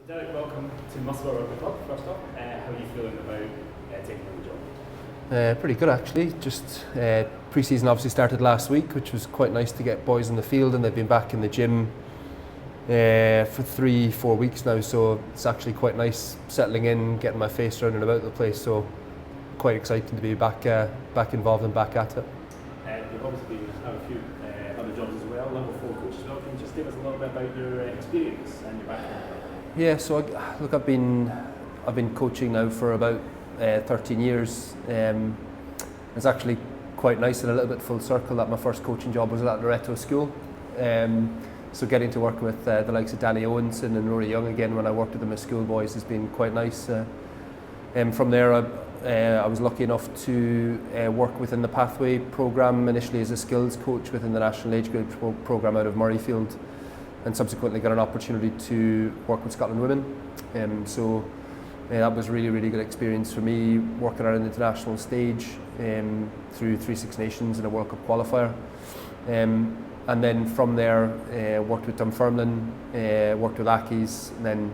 Derek, welcome to Musselburgh Rugby Club. First off, how are you feeling about taking on the job? Pretty good actually. Just pre-season obviously started last week, which was quite nice to get boys in the field, and they've been back in the gym for 3-4 weeks now. So it's actually quite nice settling in, getting my face around and about the place. So quite exciting to be back involved and back at it. You've obviously been a few other jobs as well, level 4 coach as well. Can you just give us a little bit about your experience and your background? Yeah, so I've been coaching now for about 13 years. It's actually quite nice and a little bit full circle that my first coaching job was at Loretto School. So getting to work with the likes of Danny Owenson and Rory Young again when I worked with them as schoolboys has been quite nice. From there I was lucky enough to work within the Pathway programme, initially as a skills coach within the National Age Group programme out of Murrayfield, and subsequently got an opportunity to work with Scotland Women. So that was really good experience for me, working on an international stage through 3 Six Nations and a World Cup qualifier. And then from there, worked with Dunfermline, worked with Accies, and then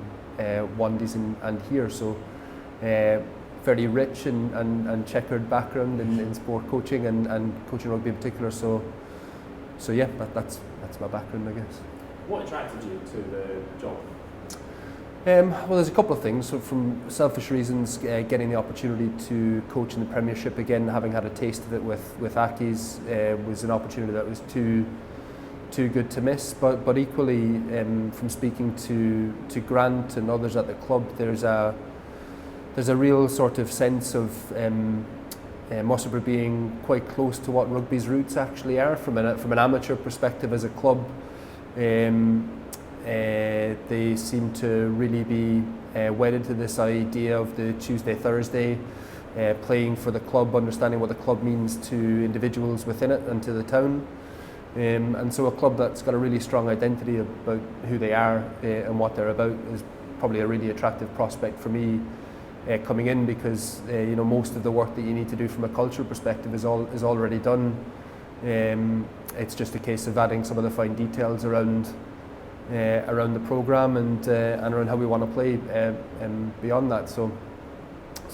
Wandies and here. So fairly rich and checkered background in sport coaching and coaching rugby in particular. So yeah, that's my background, I guess. What attracted you to the job? Well, there's a couple of things. So from selfish reasons, getting the opportunity to coach in the Premiership again, having had a taste of it with Accies, was an opportunity that was too good to miss. But equally, from speaking to Grant and others at the club, there's a real sort of sense of Musselburgh being quite close to what rugby's roots actually are from an amateur perspective as a club. They seem to really be wedded to this idea of the Tuesday-Thursday, playing for the club, understanding what the club means to individuals within it and to the town. And so a club that's got a really strong identity about who they are and what they're about is probably a really attractive prospect for me coming in, because most of the work that you need to do from a cultural perspective is already done. It's just a case of adding some of the fine details around the programme and around how we want to play beyond that. So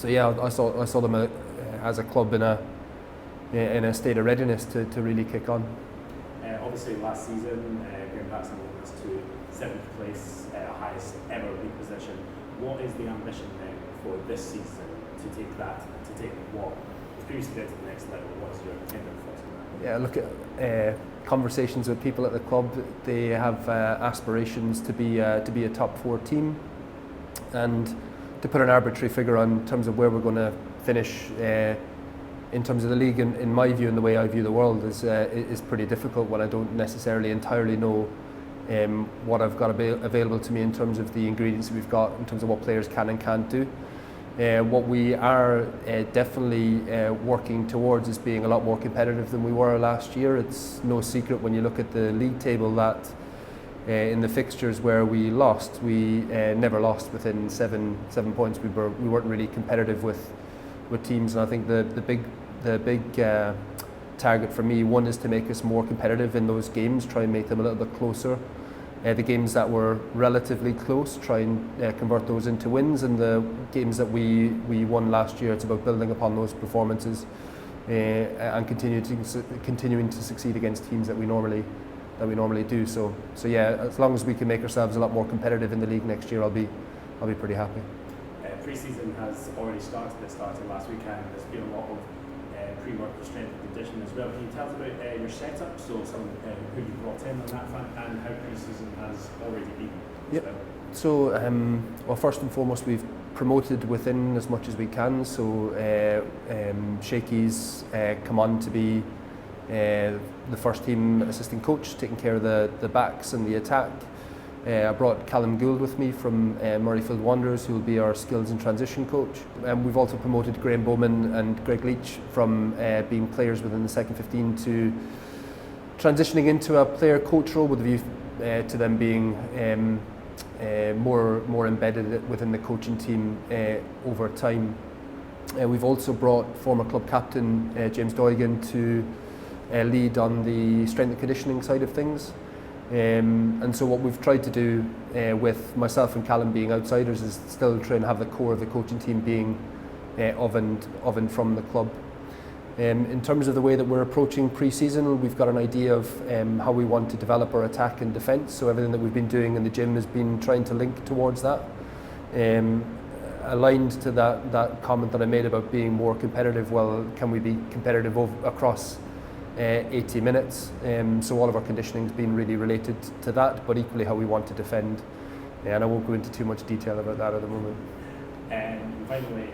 yeah, I saw them as a club in a state of readiness to really kick on. Obviously last season, going back some moments to 7th place, highest ever league position. What is the ambition then for this season to take what was previously there to the next level? What's your kind of thoughts on that? Yeah, look at conversations with people at the club. They have aspirations to be a top 4 team, and to put an arbitrary figure on in terms of where we're going to finish in terms of the league, in my view and the way I view the world, is pretty difficult when I don't necessarily entirely know what I've got available to me in terms of the ingredients that we've got, in terms of what players can and can't do. What we are definitely working towards is being a lot more competitive than we were last year. It's no secret when you look at the league table that in the fixtures where we lost, we never lost within seven points. We weren't really competitive with teams, and I think the big target for me, one, is to make us more competitive in those games, try and make them a little bit closer. The games that were relatively close, try and convert those into wins, and the games that we won last year, it's about building upon those performances and continuing to succeed against teams that we normally do. So yeah, as long as we can make ourselves a lot more competitive in the league next year, I'll be pretty happy. Pre-season has already started. It started last weekend. There's been a lot of pre-work for strength and conditioning as well. Can you tell us about your setup, so some who you brought in on that front, and how pre-season has already been? Yep. So, well, first and foremost, we've promoted within as much as we can. So, Shakey's come on to be the first team assistant coach, taking care of the backs and the attack. I brought Callum Gould with me from Murrayfield Wanderers, who will be our skills and transition coach. We've also promoted Graham Bowman and Greg Leach from being players within the second 15 to transitioning into a player coach role, with a view to them being more embedded within the coaching team over time. We've also brought former club captain James Doigan to lead on the strength and conditioning side of things. And so what we've tried to do with myself and Callum being outsiders is still try and have the core of the coaching team being of and from the club. In terms of the way that we're approaching pre-season, we've got an idea of how we want to develop our attack and defence. So everything that we've been doing in the gym has been trying to link towards that. Aligned to that comment that I made about being more competitive, well, can we be competitive across 80 minutes? So all of our conditioning has been really related to that, but equally how we want to defend. And I won't go into too much detail about that at the moment. And finally,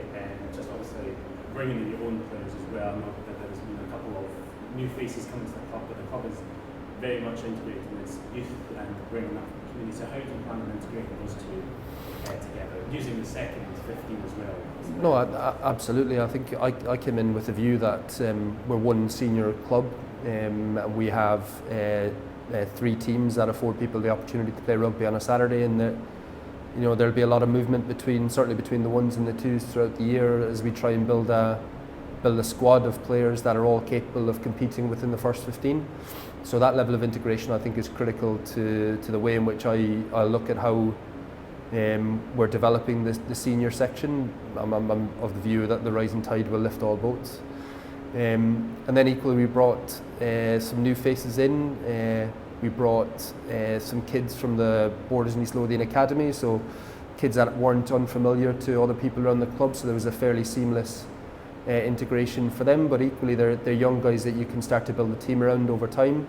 just obviously bringing in your own players as well. I know that there's been a couple of new faces coming to the club, but the club is very much integrated in its youth and bringing up the community. So how do you plan on integrating those two together, using the second 15 as well? No, absolutely. I think I came in with a view that we're one senior club, and we have 3 teams that afford people the opportunity to play rugby on a Saturday, and that there'll be a lot of movement certainly between the ones and the twos throughout the year as we try and build a squad of players that are all capable of competing within the first 15. So that level of integration I think is critical to the way in which I look at how we're developing the senior section. I'm of the view that the rising tide will lift all boats. And then equally we brought some new faces in. We brought some kids from the Borders and East Lothian Academy, so kids that weren't unfamiliar to other people around the club, so there was a fairly seamless integration for them, but equally they're young guys that you can start to build a team around over time.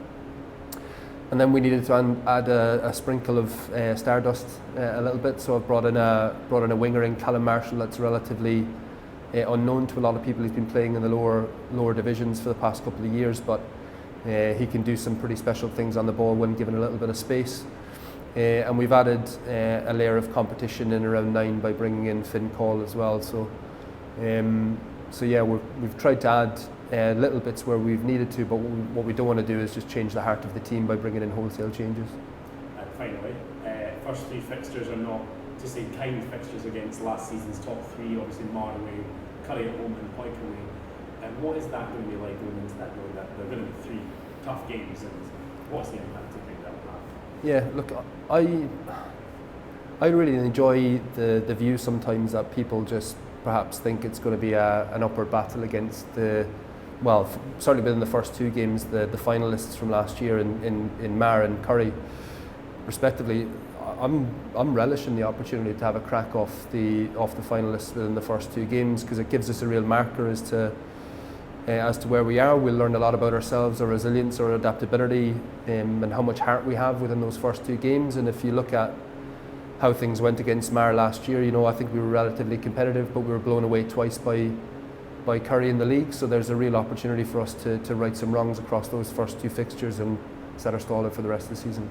And then we needed to add a sprinkle of stardust a little bit, so I've brought in a winger in Callum Marshall that's relatively unknown to a lot of people. He's been playing in the lower divisions for the past couple of years, but he can do some pretty special things on the ball when given a little bit of space. And we've added a layer of competition in around 9 by bringing in Finn Call as well. So yeah, we've tried to add little bits where we've needed to, but what we don't want to do is just change the heart of the team by bringing in wholesale changes. And finally, first 3 fixtures are not, to say kind fixtures against last season's top 3, obviously Mar away, Curry at home and Poik away. And what is that going to be like going into that, knowing that they're going to be 3 tough games, and what's the impact of that will have? Yeah, look, I really enjoy the view sometimes that people just perhaps think it's going to be an upward battle against certainly within the first 2 games, the finalists from last year in Mar and Curry, respectively. I'm relishing the opportunity to have a crack off the finalists within the first 2 games, because it gives us a real marker as to where we are. We'll learn a lot about ourselves, our resilience, our adaptability, and how much heart we have within those first 2 games. And if you look at how things went against Mar last year, I think we were relatively competitive, but we were blown away twice by Curry in the league. So there's a real opportunity for us to right some wrongs across those first 2 fixtures and set our stall out for the rest of the season.